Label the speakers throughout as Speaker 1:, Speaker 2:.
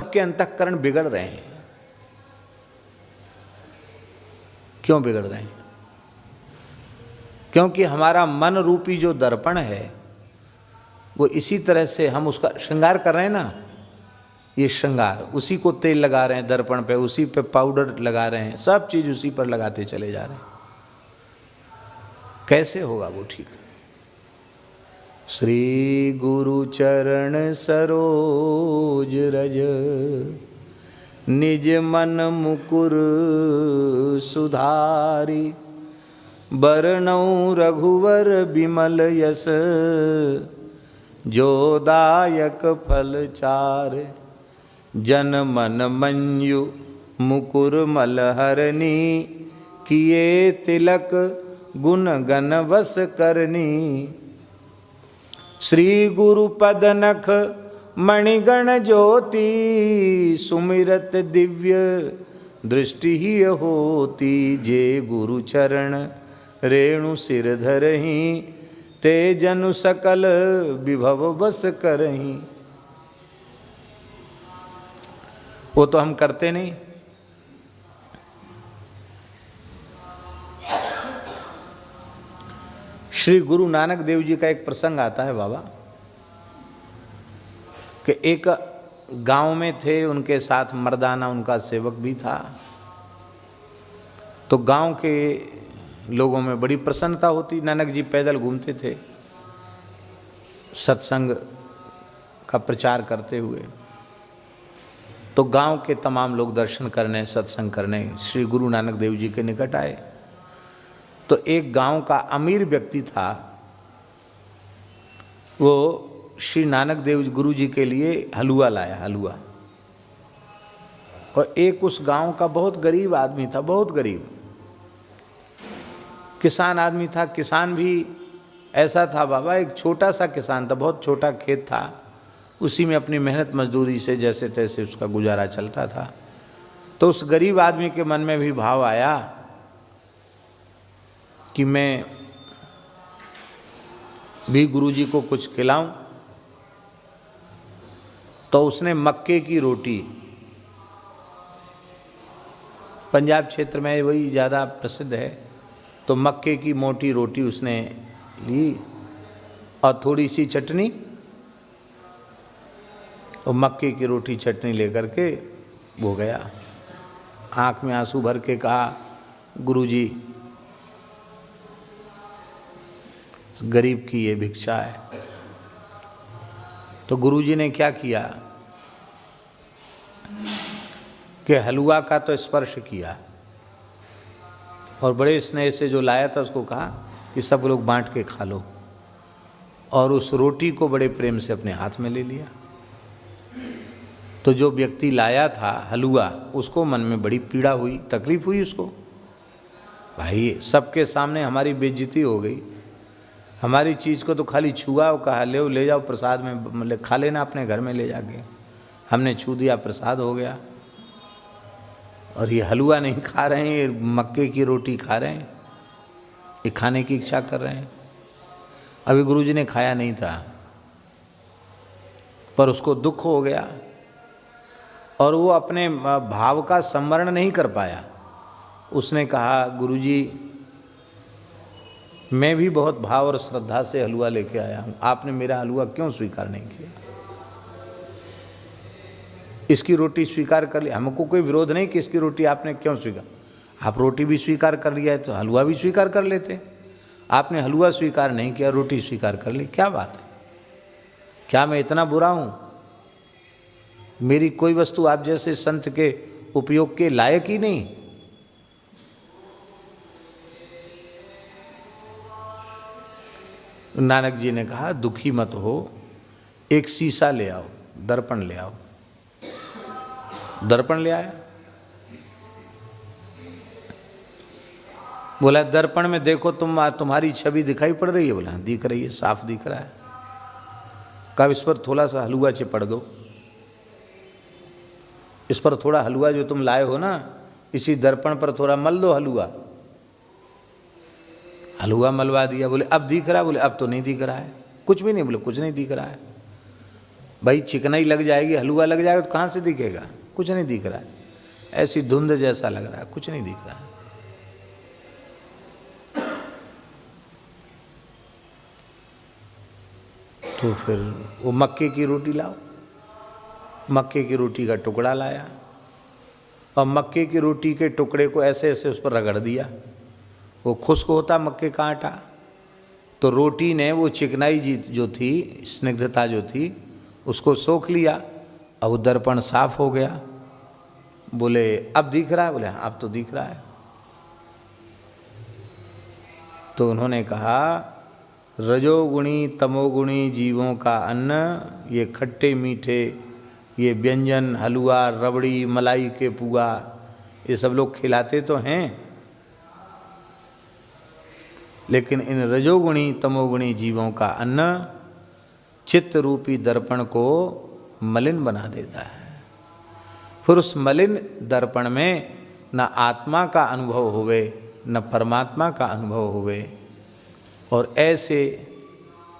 Speaker 1: सबके अंतःकरण बिगड़ रहे हैं। क्यों बिगड़ रहे हैं? क्योंकि हमारा मन रूपी जो दर्पण है वो इसी तरह से हम उसका श्रृंगार कर रहे हैं ना। ये श्रृंगार, उसी को तेल लगा रहे हैं दर्पण पे, उसी पे पाउडर लगा रहे हैं, सब चीज उसी पर लगाते चले जा रहे हैं। कैसे होगा वो ठीक? श्री गुरु चरण सरोज रज, निज मन मुकुर सुधारी। बरनउँ रघुवर बिमल यस, जो दायक फल चार। जन मन मंजु मुकुर मलहरनी, किए तिलक गुण गण वस करनी। श्री गुरु पद नख मणिगण ज्योति, सुमिरत दिव्य दृष्टि ही होती। जे गुरु चरण रेणु सिर धरहीं, ते जनु सकल विभव बस करहीं। वो तो हम करते नहीं। श्री गुरु नानक देव जी का एक प्रसंग आता है बाबा, कि एक गांव में थे, उनके साथ मर्दाना उनका सेवक भी था। तो गांव के लोगों में बड़ी प्रसन्नता होती। नानक जी पैदल घूमते थे सत्संग का प्रचार करते हुए। तो गांव के तमाम लोग दर्शन करने, सत्संग करने श्री गुरु नानक देव जी के निकट आए। तो एक गांव का अमीर व्यक्ति था, वो श्री नानक देव गुरु जी के लिए हलवा लाया, हलवा। और एक उस गांव का बहुत गरीब आदमी था, बहुत गरीब किसान आदमी था। किसान भी ऐसा था बाबा, एक छोटा सा किसान था, बहुत छोटा खेत था, उसी में अपनी मेहनत मजदूरी से जैसे तैसे उसका गुजारा चलता था। तो उस गरीब आदमी के मन में भी भाव आया कि मैं भी गुरुजी को कुछ खिलाऊं। तो उसने मक्के की रोटी, पंजाब क्षेत्र में वही ज़्यादा प्रसिद्ध है, तो मक्के की मोटी रोटी उसने ली और थोड़ी सी चटनी, और मक्के की रोटी चटनी लेकर के वो गया। आँख में आंसू भर के कहा, गुरुजी गरीब की ये भिक्षा है। तो गुरुजी ने क्या किया कि हलवा का तो स्पर्श किया और बड़े स्नेह से जो लाया था उसको कहा कि सब लोग बांट के खा लो, और उस रोटी को बड़े प्रेम से अपने हाथ में ले लिया। तो जो व्यक्ति लाया था हलवा, उसको मन में बड़ी पीड़ा हुई, तकलीफ हुई उसको। भाई सबके सामने हमारी बेइज्जती हो गई, हमारी चीज़ को तो खाली छुआ और कहा ले जाओ प्रसाद में, मतलब खा लेना अपने घर में ले जाके। हमने छू दिया, प्रसाद हो गया, और ये हलवा नहीं खा रहे हैं, ये मक्के की रोटी खा रहे हैं, ये खाने की इच्छा कर रहे हैं। अभी गुरुजी ने खाया नहीं था, पर उसको दुख हो गया और वो अपने भाव का संवरण नहीं कर पाया। उसने कहा, गुरुजी मैं भी बहुत भाव और श्रद्धा से हलवा लेके आया हूँ, आपने मेरा हलवा क्यों स्वीकार नहीं किया? इसकी रोटी स्वीकार कर ली, हमको कोई विरोध नहीं कि इसकी रोटी आपने क्यों स्वीकार, आप रोटी भी स्वीकार कर लिया है तो हलवा भी स्वीकार कर लेते। आपने हलवा स्वीकार नहीं किया, रोटी स्वीकार कर ली, क्या बात है? क्या मैं इतना बुरा हूँ? मेरी कोई वस्तु आप जैसे संत के उपयोग के लायक ही नहीं? नानक जी ने कहा, दुखी मत हो, एक शीशा ले आओ, दर्पण ले आओ। दर्पण ले आया, बोला दर्पण में देखो तुम्हारी छवि दिखाई पड़ रही है? बोला दिख रही है, साफ दिख रहा है। कहा इस पर थोड़ा सा हलवा चिपड़ दो, इस पर थोड़ा हलवा जो तुम लाए हो ना, इसी दर्पण पर थोड़ा मल दो हलवा। हलवा मलवा दिया। बोले अब दिख रहा है? बोले अब तो नहीं दिख रहा है, कुछ भी नहीं। बोले कुछ नहीं दिख रहा है। भाई चिकनाई लग जाएगी, हलवा लग जाएगा तो कहाँ से दिखेगा? कुछ नहीं दिख रहा है, ऐसी धुंध जैसा लग रहा है, कुछ नहीं दिख रहा है। तो फिर वो मक्के की रोटी लाओ, मक्के की रोटी का टुकड़ा लाया और मक्के की रोटी के टुकड़े को ऐसे ऐसे उस पर रगड़ दिया। वो खुश्क होता मक्के का आटा, तो रोटी ने वो चिकनाई जो थी, स्निग्धता जो थी, उसको सोख लिया। अब वो दर्पण साफ हो गया। बोले अब दिख रहा है? बोले हाँ अब तो दिख रहा है। तो उन्होंने कहा रजोगुणी तमोगुणी जीवों का अन्न, ये खट्टे मीठे ये व्यंजन, हलवा, रबड़ी, मलाई के पुआ, ये सब लोग खिलाते तो हैं, लेकिन इन रजोगुणी तमोगुणी जीवों का अन्न चित्त रूपी दर्पण को मलिन बना देता है। फिर उस मलिन दर्पण में न आत्मा का अनुभव हुए न परमात्मा का अनुभव हुए, और ऐसे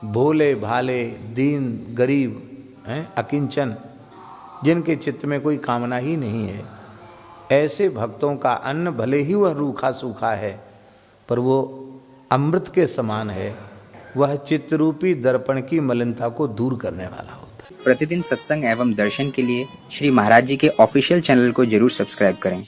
Speaker 1: भोले भाले दीन गरीब हैं, अकिंचन, जिनके चित्त में कोई कामना ही नहीं है, ऐसे भक्तों का अन्न भले ही वह रूखा सूखा है, पर वो अमृत के समान है। वह चित्तरूपी दर्पण की मलिनता को दूर करने वाला होता है।
Speaker 2: प्रतिदिन सत्संग एवं दर्शन के लिए श्री महाराज जी के ऑफिशियल चैनल को जरूर सब्सक्राइब करें।